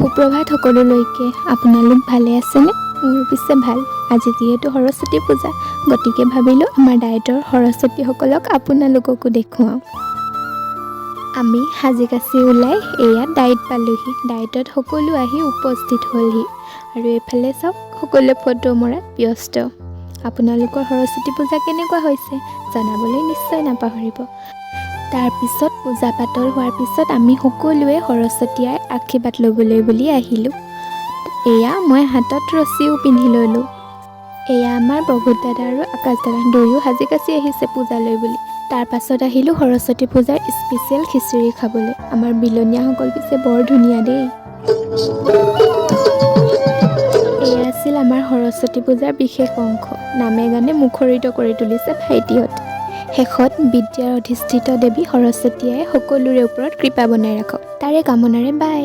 সুপ্ৰভাত সকলোলৈকে। আপোনালোক ভালে আছেনে? মোৰ পিছে ভাল। আজি যিহেতু সৰস্বতী পূজা, গতিকে ভাবিলোঁ আমাৰ ডায়েটৰ সৰস্বতীসকলক আপোনালোককো দেখুৱাওঁ। আমি সাজি কাচি ওলাই এয়া ডায়েট পালোহি। ডায়েটত সকলো আহি উপস্থিত হ'লহি আৰু এইফালে চাওক সকলোৱে ফটো মৰাত ব্যস্ত। আপোনালোকৰ সৰস্বতী পূজা কেনেকুৱা হৈছে জনাবলৈ নিশ্চয় নাপাহৰিব। তাৰপিছত পূজা পাতল হোৱাৰ পিছত আমি সকলোৱে সৰস্বতী আইৰ আশীৰ্বাদ ল'বলৈ বুলি আহিলোঁ। এয়া মই হাতত ৰছীও পিন্ধি ল'লোঁ। এয়া আমাৰ প্ৰভূত দাদা আৰু আকাশ দাদা দুয়ো সাজি কাচি আহিছে পূজালৈ বুলি। তাৰ পাছত আহিলোঁ সৰস্বতী পূজাৰ স্পেচিয়েল খিচিৰি খাবলৈ। আমাৰ বিলনীয়াসকল পিছে বৰ ধুনীয়া দেই। এয়া আছিল আমাৰ সৰস্বতী পূজাৰ বিশেষ অংশ। নামে গানে মুখৰিত কৰি তুলিছে ভাইটিহঁত। শেষত বিদ্যাৰ অধিষ্ঠিত দেৱী সৰস্বতীয়ে সকলোৰে ওপৰত কৃপা বনাই ৰাখক তাৰে কামনাৰে বাই।